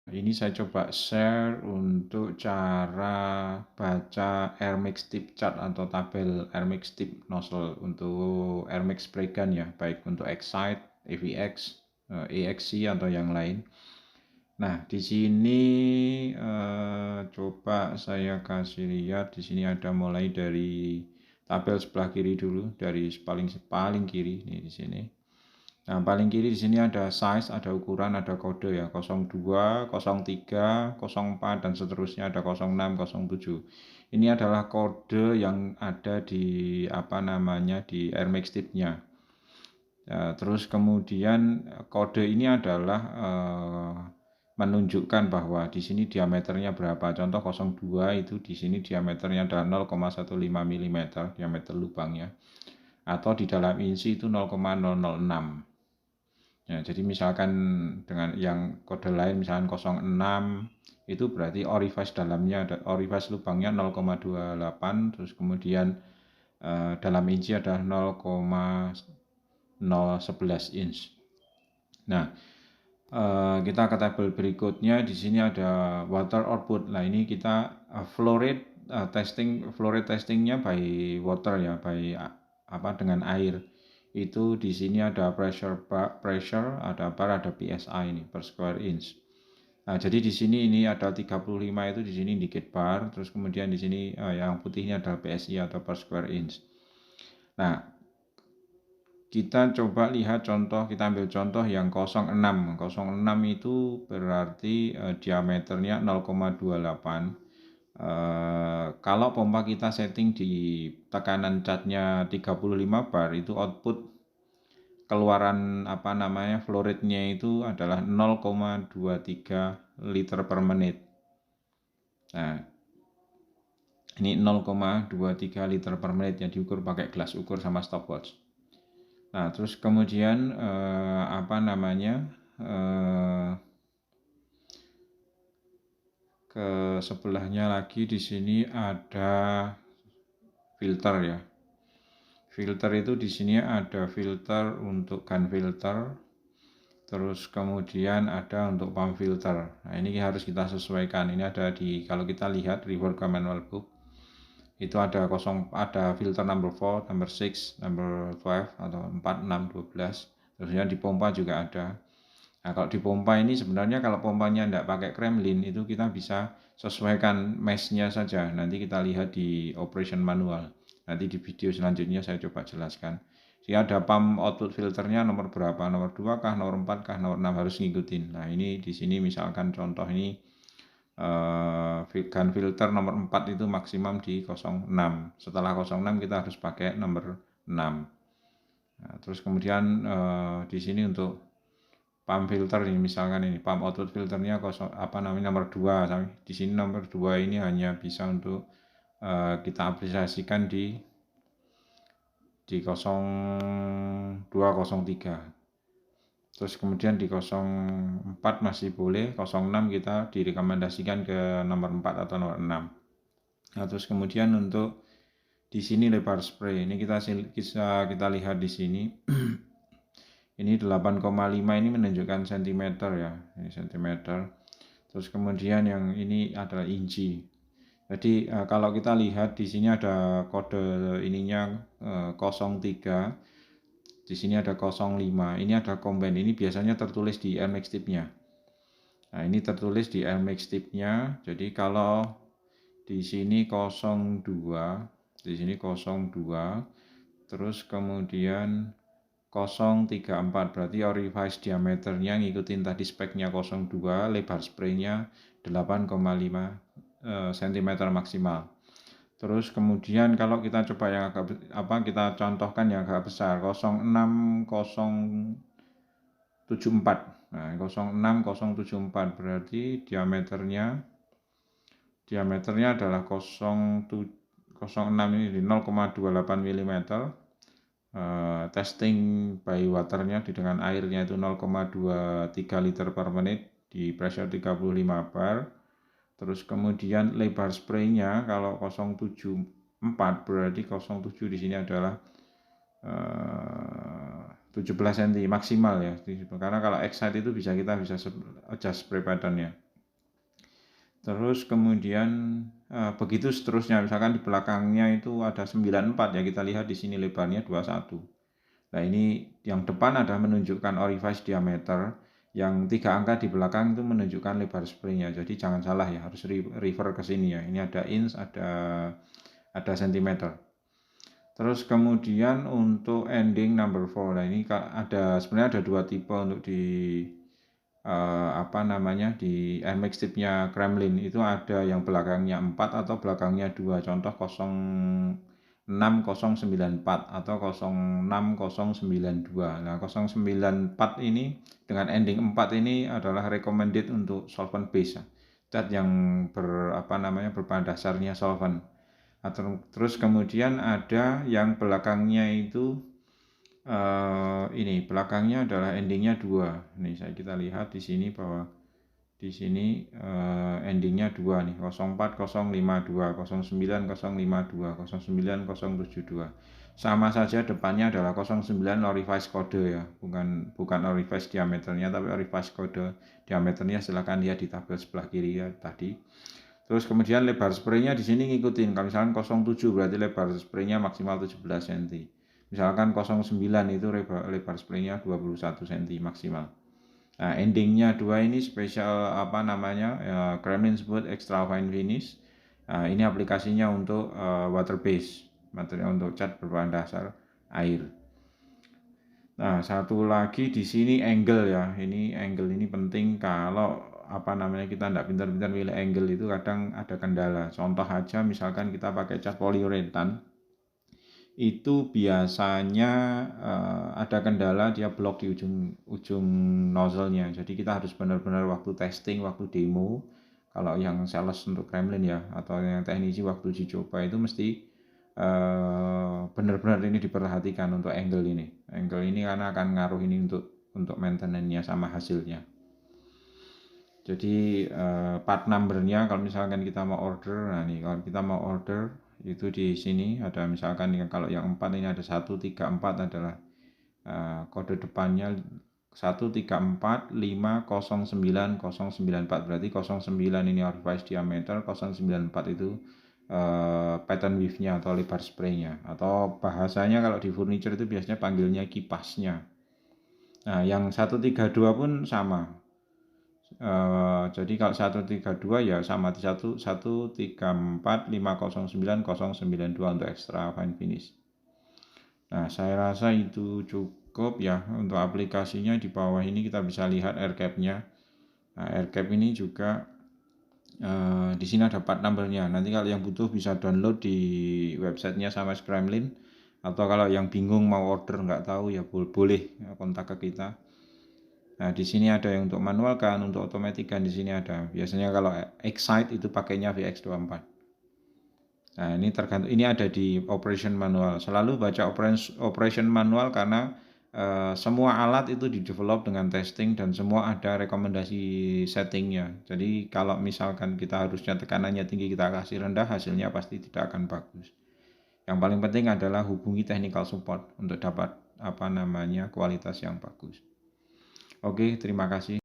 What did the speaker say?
Ini saya coba share untuk cara baca air mix tip chart atau tabel air mix tip nozzle untuk air mix spray gun ya, baik untuk Excite, AVX, EXC atau yang lain. Nah, di sini coba saya kasih lihat. Di sini ada mulai dari tabel sebelah kiri dulu, dari paling kiri nih di sini. Nah, paling kiri di sini ada size, ada ukuran, ada kode ya, 02, 03, 04 dan seterusnya, ada 06, 07. Ini adalah kode yang ada di di air mix tip-nya. Ya, terus kemudian kode ini adalah menunjukkan bahwa di sini diameternya berapa. Contoh 02 itu di sini diameternya adalah 0,15 mm diameter lubangnya. Atau di dalam inci itu 0,006. Ya, jadi misalkan dengan yang kode lain misalkan 06 itu berarti orifice dalamnya orifice lubangnya 0,28, terus kemudian dalam inci ada 0,011 inch. Nah, kita ke tabel berikutnya. Di sini ada water output. Nah, ini kita flow rate testingnya by water ya, by dengan air. Itu di sini ada pressure, ada bar, ada PSI ini per square inch. Nah, jadi di sini ini ada 35 itu di sini indicate bar, terus kemudian di sini yang putihnya adalah PSI atau per square inch. Nah, kita coba lihat contoh, kita ambil contoh yang 06. 06 itu berarti diameternya 0,28. Kalau pompa kita setting di tekanan catnya 35 bar, itu output keluaran flow rate-nya itu adalah 0,23 liter per menit. Nah, ini 0,23 liter per menit yang diukur pakai gelas ukur sama stopwatch. Nah, terus kemudian ke sebelahnya lagi di sini ada filter ya. Filter itu di sini ada filter untuk gun filter, terus kemudian ada untuk pump filter. Nah, ini harus kita sesuaikan. Ini ada kalau kita lihat Revor Manual Book itu ada filter number 4, number 6, number 12 atau 4, 6, 12. Terusnya di pompa juga ada. Nah, kalau di pompa ini sebenarnya kalau pompanya tidak pakai Kremlin itu kita bisa sesuaikan mesh-nya saja. Nanti kita lihat di operation manual. Nanti di video selanjutnya saya coba jelaskan. Jadi ada pump output filternya nomor berapa, nomor 2 kah, nomor 4 kah, nomor 6 harus ngikutin. Nah, ini di sini misalkan contoh ini gun filter nomor 4 itu maksimum di 06. Setelah 06 kita harus pakai nomor 6. Nah, terus kemudian di sini untuk pump filter ini misalkan ini pump output filternya nomor 2. Di sini nomor 2 ini hanya bisa untuk kita aplikasikan di 0203. Terus kemudian di 04 masih boleh, 06 kita direkomendasikan ke nomor 4 atau nomor 6. Nah, terus kemudian untuk di sini lebar spray ini kita lihat di sini. Ini 8,5 ini menunjukkan sentimeter ya, ini sentimeter. Terus kemudian yang ini adalah inci. Jadi kalau kita lihat di sini ada kode ininya 03. Di sini ada 05. Ini ada combine. Ini biasanya tertulis di air mix tip-nya. Nah, ini tertulis di air mix tip-nya. Jadi kalau di sini 02, di sini 02, terus kemudian 034 berarti orifice diameternya ngikutin tadi speknya 02, lebar spraynya 8,5 cm maksimal. Terus kemudian kalau kita coba yang kita contohkan yang agak besar 06074. Nah, 06074 berarti diameternya adalah 06 ini di 0,28 mm. Testing by waternya dengan airnya itu 0,23 liter per menit di pressure 35 bar. Terus kemudian lebar spraynya kalau 074 berarti 07 di sini adalah 17 cm maksimal ya. Karena kalau Excite itu kita bisa adjust spray patternnya. Terus kemudian begitu seterusnya, misalkan di belakangnya itu ada 94 ya, kita lihat di sini lebarnya 21. Nah ini yang depan adalah menunjukkan orifice diameter, yang 3 angka di belakang itu menunjukkan lebar spraynya. Jadi jangan salah ya, harus refer ke sini ya. Ini ada inch, ada centimeter. Terus kemudian untuk ending number 4, nah ini sebenarnya ada dua tipe untuk di di MX tipnya Kremlin. Itu ada yang belakangnya 4 atau belakangnya 2, contoh 06094 atau 06092. Nah 094 ini dengan ending 4 ini adalah recommended untuk solvent base, cat yang berbahan dasarnya solvent. Terus kemudian ada yang belakangnya itu ini belakangnya adalah endingnya 2. Nih kita lihat di sini bahwa di sini endingnya 2 nih, 04052, 09052, 09072. Sama saja depannya adalah 09 orifice kode ya, bukan orifice diameternya, tapi orifice kode diameternya silakan lihat di tabel sebelah kiri ya tadi. Terus kemudian lebar spraynya di sini ngikutin. Kalau misalkan 07 berarti lebar spraynya maksimal 17 cm. Misalkan 09 itu lebar spraynya 21 cm maksimal. Nah, endingnya 2 ini spesial Kremlin sebut extra fine finish. Nah, ini aplikasinya untuk water base, material untuk cat berbahan dasar air. Nah, satu lagi di sini angle ya. Ini angle ini penting kalau kita tidak pintar-pintar pilih angle itu kadang ada kendala. Contoh aja misalkan kita pakai cat poliuretan, itu biasanya ada kendala, dia blok di ujung nozzle-nya. Jadi kita harus benar-benar waktu testing, waktu demo, kalau yang sales untuk Kremlin ya, atau yang teknisi waktu uji coba itu mesti benar-benar ini diperhatikan untuk angle ini. Angle ini karena akan ngaruh ini untuk maintenance-nya sama hasilnya. Jadi part number-nya kalau misalkan kita mau order, nah nih kalau kita mau order itu di sini ada misalkan kalau yang 4 ini ada 134 adalah kode depannya 134509 094, berarti 09 ini orifice diameter, 094 itu pattern width-nya atau lebar spray-nya, atau bahasanya kalau di furniture itu biasanya panggilnya kipasnya. Nah yang 132 pun sama. Jadi kalau 132 ya sama 134509092 untuk extra fine finish. Nah, saya rasa itu cukup ya untuk aplikasinya. Di bawah ini kita bisa lihat air cap-nya. Nah, air cap ini juga di sini ada part number-nya. Nanti kalau yang butuh bisa download di websitenya sama Kremlin. Atau kalau yang bingung mau order nggak tahu ya boleh kontak ke kita. Nah, di sini ada yang untuk manual kan, untuk otomatis kan di sini ada. Biasanya kalau Excite itu pakainya VX24. Nah, ini tergantung, ini ada di operation manual. Selalu baca operation manual karena semua alat itu di-develop dengan testing dan semua ada rekomendasi settingnya. Jadi kalau misalkan kita harusnya tekanannya tinggi, kita kasih rendah, hasilnya pasti tidak akan bagus. Yang paling penting adalah hubungi technical support untuk dapat kualitas yang bagus. Oke, terima kasih.